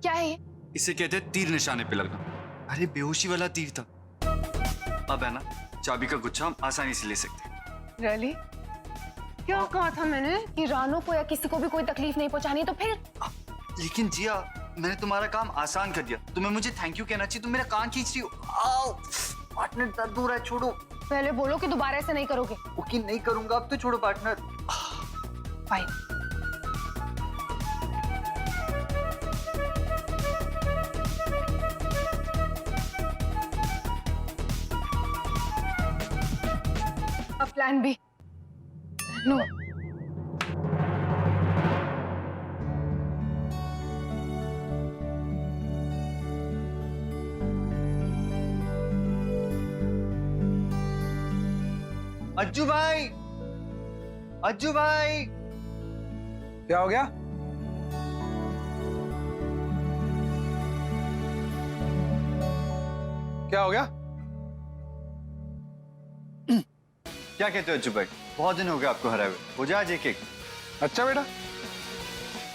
क्या है ये? इसे कहते हैं तीर निशाने पे लगना। अरे बेहोशी वाला तीर था। अब है ना, चाबी का गुच्छा हम आसानी से ले सकते हैं। रियली? क्या कहा था मैंने कि रानो को या किसी को भी कोई तकलीफ नहीं पहुंचानी, तो फिर? लेकिन जिया, मैंने तुम्हारा काम आसान कर दिया। तुम्हें मुझे थैंक यू कहना चाहिए। तुम मेरा कान खींच रही हो। आओ, पार्टनर दर्द हो रहा है, छोड़ो। पहले बोलो कि दोबारा ऐसे नहीं करोगे। ओके, नहीं करूंगा। अब तो छोड़ो पार्टनर। फाइन। अब प्लान बी। नो। अज्जू भाई, अज्जू भाई। क्या हो गया? क्या हो गया? क्या कहते हो अज्जू भाई? बहुत दिन हो गए आपको हराए हुए। हो जाए आज एक एक। अच्छा बेटा,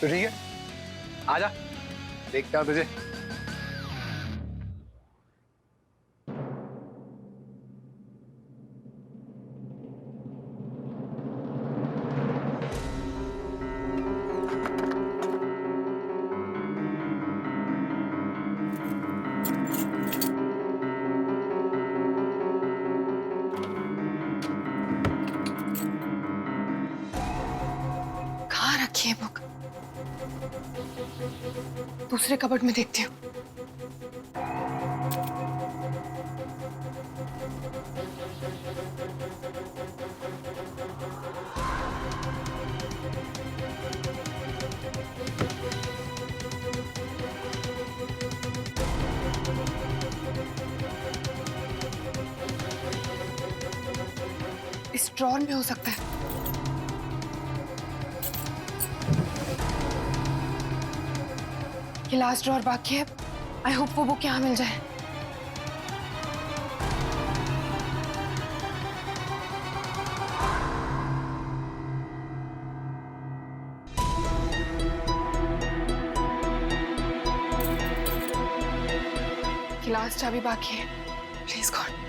तो ठीक है, आजा, देखता हूं तुझे। कहाँ रखी है बुक? दूसरे कबर्ड में देखती हूँ। इस ड्रॉर में हो सकता है। ये लास्ट ड्रॉर बाकी है। आई होप वो बुक यहाँ मिल जाए। ये लास्ट चाबी बाकी है। Please God.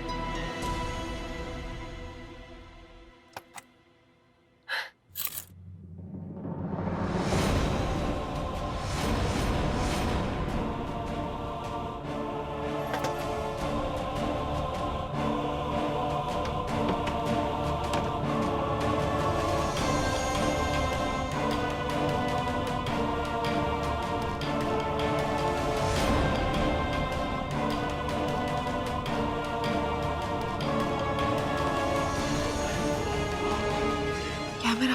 कैमरा।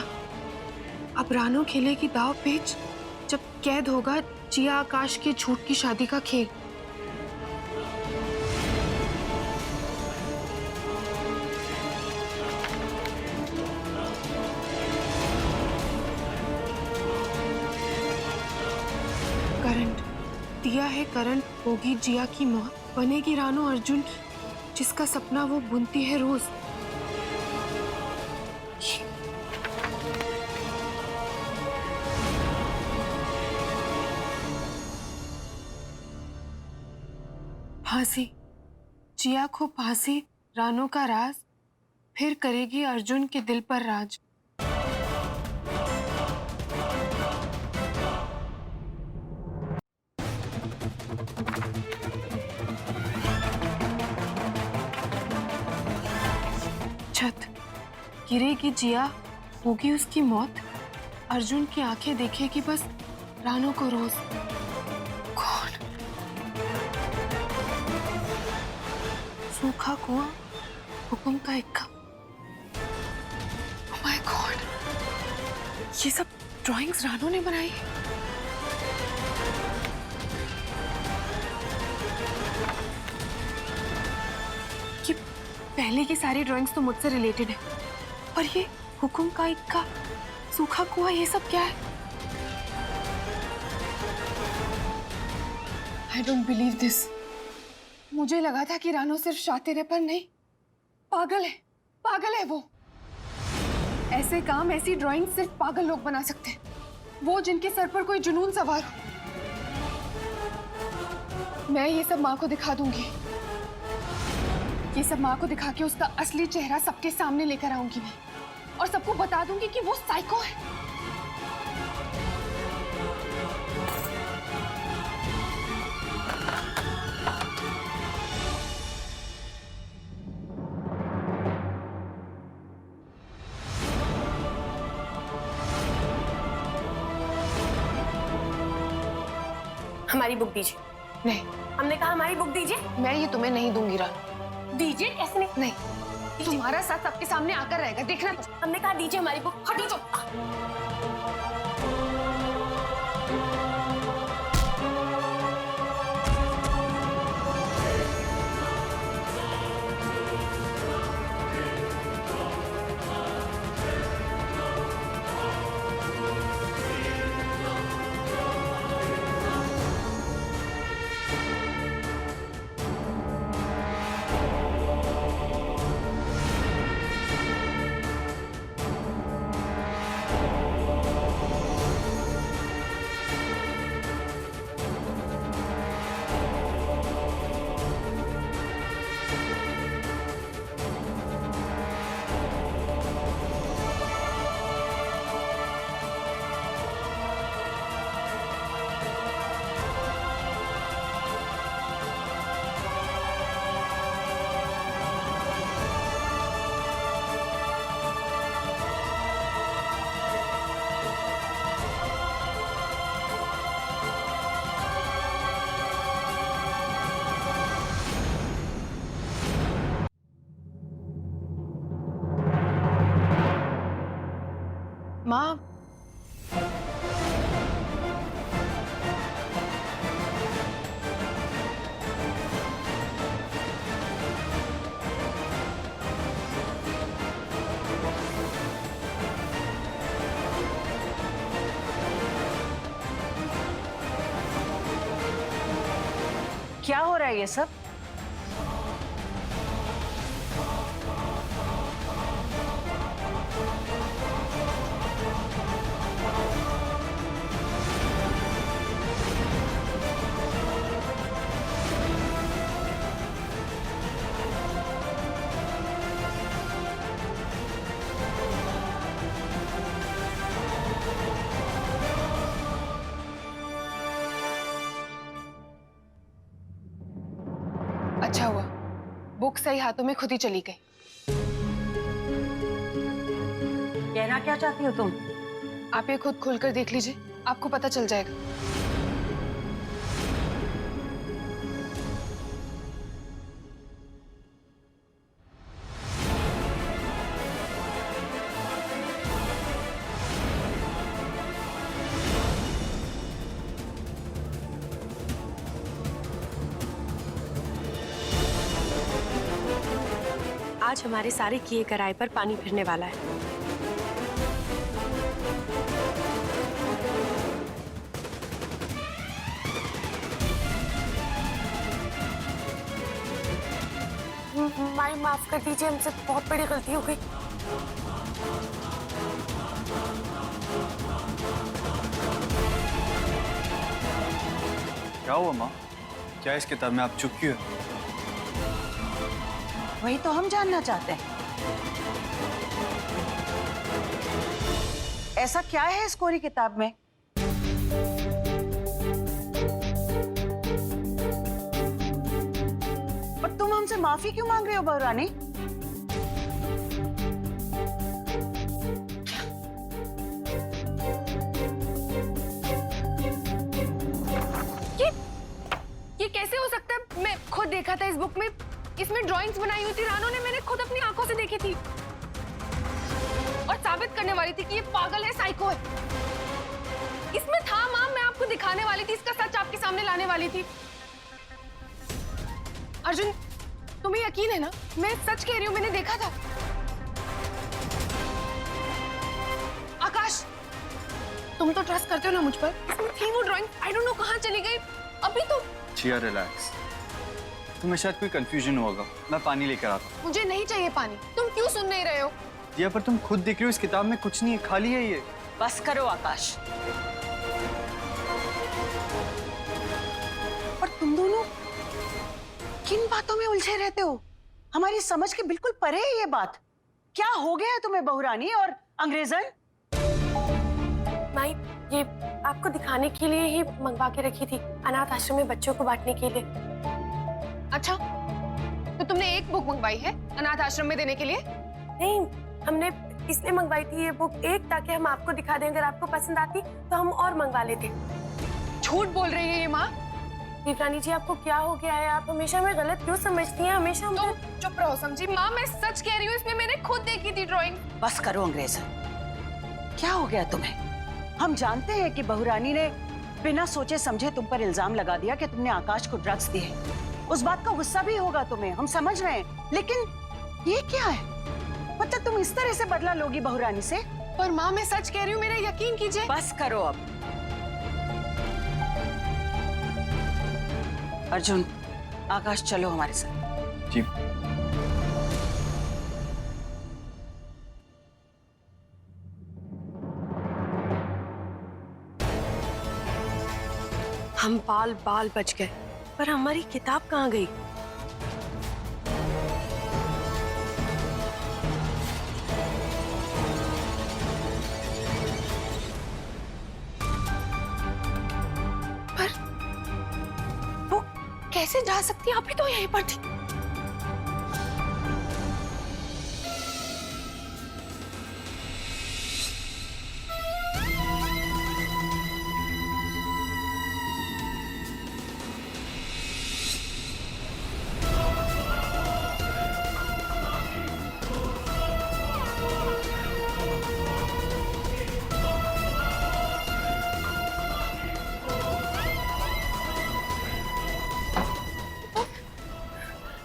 अब रानो खेलेगी दाव पेच जब कैद होगा जिया आकाश के झूठ की शादी का खेल। करंट दिया है, करंट होगी जिया की मौत, बनेगी रानो अर्जुन की, जिसका सपना वो बुनती है रोज। फांसी, जिया को फांसी, रानो का राज, फिर करेगी अर्जुन के दिल पर राज। छत, गिरेगी जिया, होगी उसकी मौत, अर्जुन की आंखें देखेगी बस रानो को रोज। कौन? सूखा कुआं, हुक्म का इक्का। Oh my God! ये सब ड्राइंग्स रानो ने बनाई। ये पहले की सारी ड्राइंग्स तो मुझसे रिलेटेड है, पर ये हुक्म का इक्का, सूखा कुआं, ये सब क्या है? I don't believe this. मुझे लगा था कि रानो सिर्फ शातिर है, पर नहीं, पागल है। पागल है वो। ऐसे काम, ऐसी ड्राइंग सिर्फ पागल लोग बना सकते हैं, वो जिनके सर पर कोई जुनून सवार हो। मैं ये सब माँ को दिखा दूंगी। ये सब माँ को दिखा के उसका असली चेहरा सबके सामने लेकर आऊंगी मैं, और सबको बता दूंगी कि वो साइको है। हमारी बुक दीजिए। नहीं, हमने कहा हमारी बुक दीजिए। मैं ये तुम्हें नहीं दूंगी रानू। दीजिए, कैसे नहीं? नहीं, तुम्हारा साथ सबके सामने आकर रहेगा, देखना तुम। हमने कहा दीजिए हमारी बुक। हटो तो। माँ, क्या हो रहा है ये सब? अच्छा हुआ बुक सही हाथों में खुद ही चली गई। कहना क्या चाहती हो तुम? आप ये खुद खोलकर देख लीजिए, आपको पता चल जाएगा। आज हमारे सारे किए कराए पर पानी फिरने वाला है। माई माफ कर दीजिए, हमसे बहुत बड़ी गलती हो गई। क्या हुआ माँ? क्या इस किताब में आप चुप क्यों हो? वही तो हम जानना चाहते हैं। ऐसा क्या है इस कोरी किताब में? और तुम हमसे माफी क्यों मांग रहे हो बहुरानी? ये कैसे हो सकता है? मैं खुद देखा था इस बुक में, इसमें ड्राइंग्स बनाई हुई थी रानू ने, मैंने खुद अपनी आंखों से देखी थी और साबित करने वाली थी कि ये पागल है, साइको है। इसमें था माँ, मैं आपको दिखाने वाली थी, इसका सच आपके सामने लाने वाली थी। अर्जुन, तुम्हें यकीन है ना, मैं सच कह रही हूँ, मैंने देखा था। आकाश, तुम तो ट्रस्ट करते हो ना मुझ पर? इसमें थी वो ड्राइंग, आई डोंट नो कहाँ चली गई अभी तो। जिया रिलैक्स, तुम्हें शायद कोई कंफ्यूजन होगा, मैं पानी लेकर आता हूँ। मुझे नहीं चाहिए पानी, तुम क्यों सुन नहीं रहे हो? जिया, पर तुम खुद देख रही हो इस किताब में कुछ नहीं है, खाली है ये। बस करो आकाश। और तुम दोनों बातों में उलझे रहते हो? हमारी समझ के बिल्कुल परे है ये बात। क्या हो गया है तुम्हें बहुरानी और अंग्रेजन? माई, ये आपको दिखाने के लिए ही मंगवा के रखी थी, अनाथ आश्रम में बच्चों को बांटने के लिए। अच्छा, तो तुमने एक बुक मंगवाई है अनाथ आश्रम में देने के लिए? नहीं, हमने इसलिए मंगवाई थी ये बुक, एक ताकि हम आपको दिखा दें, अगर आपको पसंद आती तो हम और मंगवा लेते। झूठ बोल रही है ये माँ। देवरानी जी, आपको क्या हो गया है? आप हमेशा हमें गलत क्यों समझती हैं? हमेशा हम तुम चुप रहो समझी। माँ, मैं सच कह रही हूँ, इसमें मैंने खुद देखी थी ड्राइंग। बस करो अंग्रेजन, क्या हो गया तुम्हें? हम जानते हैं कि बहुरानी ने बिना सोचे समझे तुम पर इल्जाम लगा दिया कि तुमने आकाश को ड्रग्स दिए। उस बात का गुस्सा भी होगा तुम्हें, हम समझ रहे हैं, लेकिन ये क्या है? मतलब तुम इस तरह से बदला लोगी बहुरानी से? पर माँ, मैं सच कह रही हूँ, मेरा यकीन कीजिए। बस करो अब। अर्जुन, आकाश, चलो हमारे साथ। जी। हम बाल बाल बच गए, पर हमारी किताब कहाँ गई? पर वो कैसे जा सकती है? अभी तो यहीं पर थी।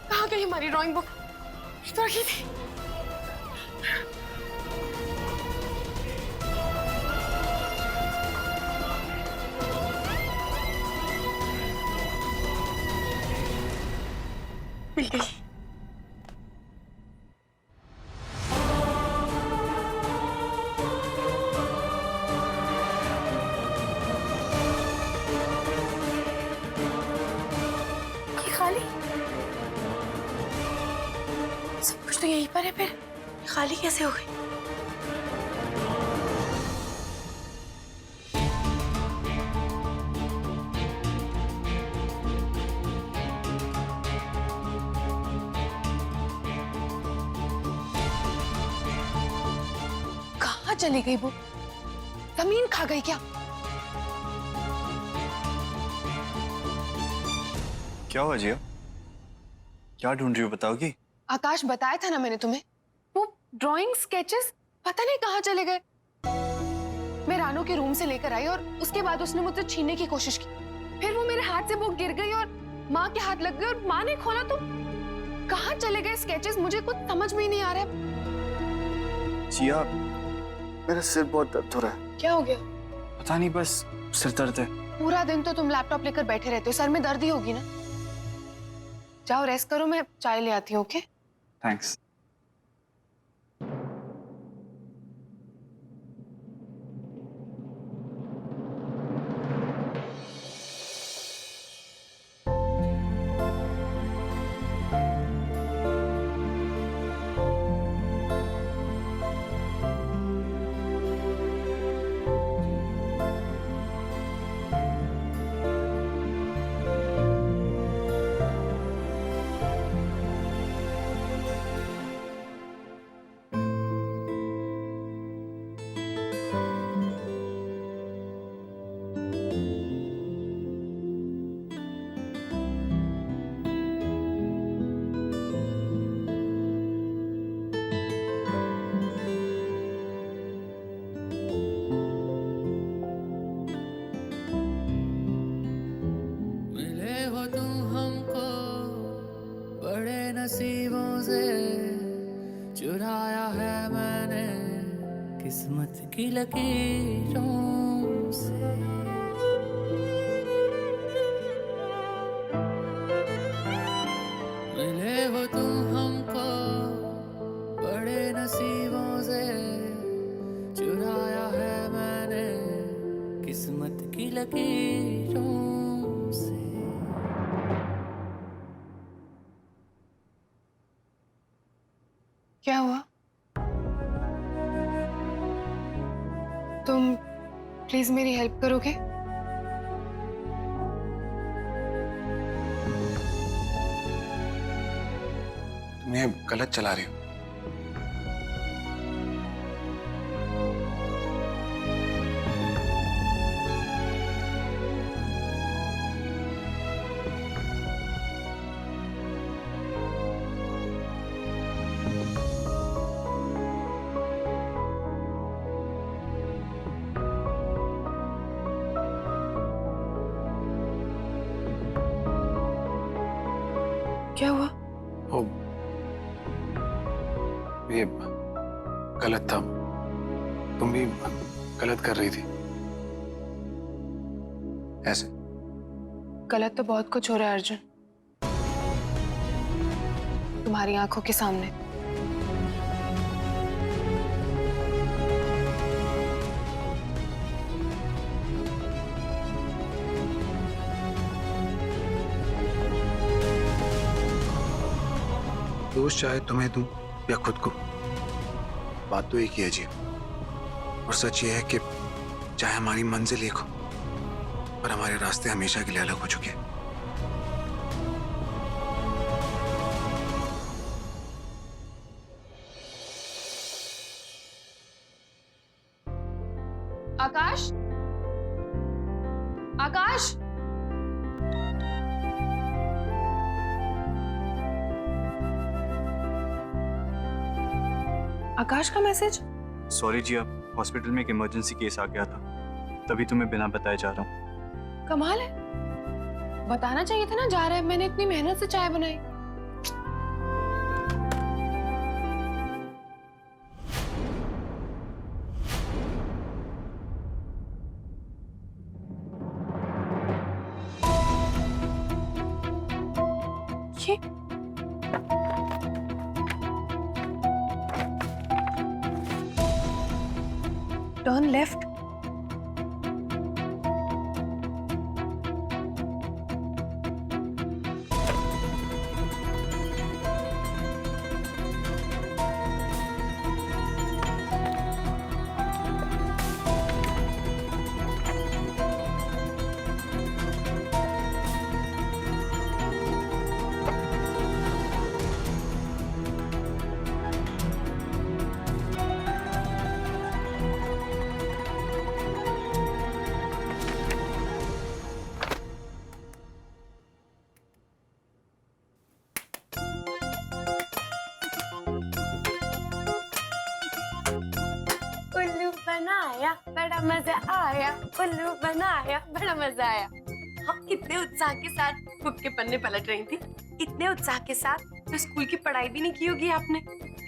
कहाँ गई हमारी ड्राइंग बुक? तो रखी थी। मिल गई। ये खाली, सब कुछ तो यहीं पर है, फिर ये खाली कैसे हो गई? कहाँ चली गई वो? जमीन खा गई क्या? क्या हुआ जिया? क्या ढूंढ रही हो, बताओगी? आकाश, बताया था ना मैंने तुम्हें, वो ड्राइंग स्केचेस पता नहीं कहाँ चले गए। मैं रानो के रूम से लेकर आई और उसके बाद उसने मुझसे छीनने की कोशिश की। फिर वो मेरे हाथ से वो गिर गई और माँ के हाथ लग गई और माँ ने खोला तो कहाँ चले गए स्केचेस? मुझे कुछ समझ में ही नहीं आ रहा है। जिया, मेरा सिर बहुत दर्द हो रहा है। क्या हो गया? पता नहीं, बस सिर दर्द है। पूरा दिन तो तुम लैपटॉप लेकर बैठे रहते हो, सर में दर्द ही होगी ना। जाओ रेस्ट करो, मैं चाय ले आती हूँ। ओके? थैंक्स। नसीबों से चुराया है मैंने किस्मत की लकीरों से। मिले हो तुम हमको बड़े नसीबों से, चुराया है मैंने किस्मत की लकीरों से। क्या हुआ? तुम प्लीज मेरी हेल्प करोगे? तुम ये गलत चला रही हो। क्या हुआ? वो ये गलत था। तुम भी गलत कर रही थी ऐसे। गलत तो बहुत कुछ हो रहा है अर्जुन, तुम्हारी आंखों के सामने। दोष चाहे तुम्हें दूं या खुद को, बात तो एक ही है जी। और सच ये है कि चाहे हमारी मंजिल एक हो, पर हमारे रास्ते हमेशा के लिए अलग हो चुके हैं। आकाश, आकाश, आकाश का मैसेज। सॉरी जिया, हॉस्पिटल में एक इमरजेंसी केस आ गया था, तभी तुम्हें बिना बताए जा रहा हूँ। कमाल है, बताना चाहिए था ना जा रहा है। मैंने इतनी मेहनत से चाय बनाई। ये टर्न लेफ्ट। उल्लू बनाया बड़ा मजा आया, उल्लू बनाया बड़ा मजा आया। हाँ, कितने उत्साह के साथ बुक के पन्ने पलट रही थी। इतने उत्साह के साथ तो स्कूल की पढ़ाई भी नहीं की होगी आपने,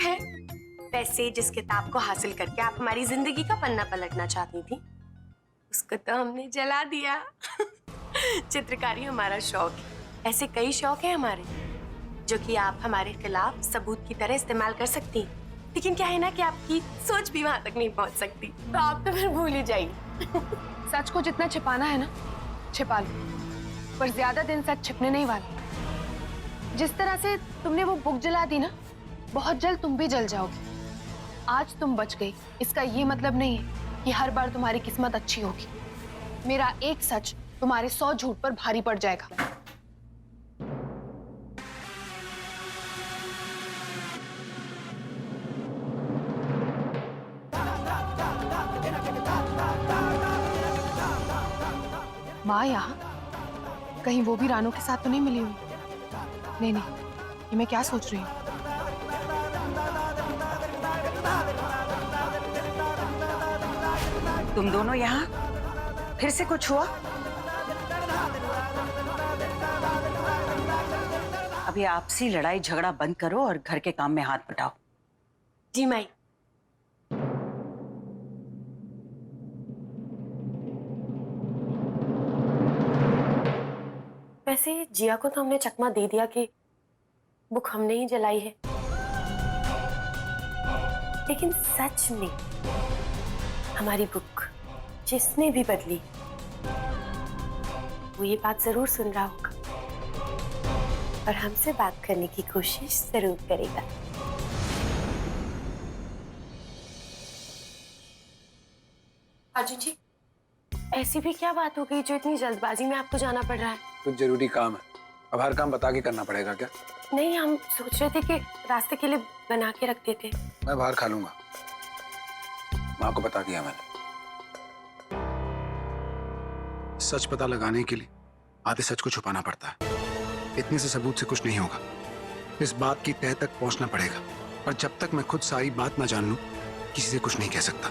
है? वैसे जिस किताब को हासिल करके आप हमारी जिंदगी का पन्ना पलटना चाहती थी, उसको तो हमने जला दिया। चित्रकारी हमारा शौक है। ऐसे कई शौक हैं हमारे जो कि आप हमारे खिलाफ सबूत की तरह इस्तेमाल कर सकती हैं। लेकिन क्या है ना कि आपकी सोच भी वहां तक नहीं पहुंच सकती, तो आप तो फिर भूल ही जाइए। सच को जितना छिपाना है ना, छिपा लो, पर ज्यादा दिन सच छिपने नहीं वाला। जिस तरह से तुमने वो बुक जला दी ना, बहुत जल्द तुम भी जल जाओगी। आज तुम बच गई, इसका ये मतलब नहीं है कि हर बार तुम्हारी किस्मत अच्छी होगी। मेरा एक सच तुम्हारे 100 झूठ पर भारी पड़ जाएगा। माँ यहाँ कहीं वो भी रानू के साथ तो नहीं मिली हुई? नहीं नहीं, ये मैं क्या सोच रही हूँ। तुम दोनों यहाँ? फिर से कुछ हुआ? अभी आपसी लड़ाई झगड़ा बंद करो और घर के काम में हाथ बटाओ। जी माई। वैसे जिया को तो हमने चकमा दे दिया कि बुक हमने ही जलाई है, लेकिन सच में हमारी बुक जिसने भी बदली वो ये बात जरूर सुन रहा होगा और हमसे बात करने की कोशिश जरूर करेगा। अर्जुन जी, ऐसी भी क्या बात हो गई जो इतनी जल्दबाजी में आपको जाना पड़ रहा है? कुछ जरूरी काम है, अब हर काम बता के करना पड़ेगा क्या? नहीं, हम सोच रहे थे कि रास्ते के लिए बना के रख देते। मैं बाहर खा लूंगा, माँ को बता दिया मैंने। सच पता लगाने के लिए आधे सच को छुपाना पड़ता है। इतने से सबूत से कुछ नहीं होगा, इस बात की तह तक पहुंचना पड़ेगा। और जब तक मैं खुद सारी बात ना जान लूं, किसी से कुछ नहीं कह सकता।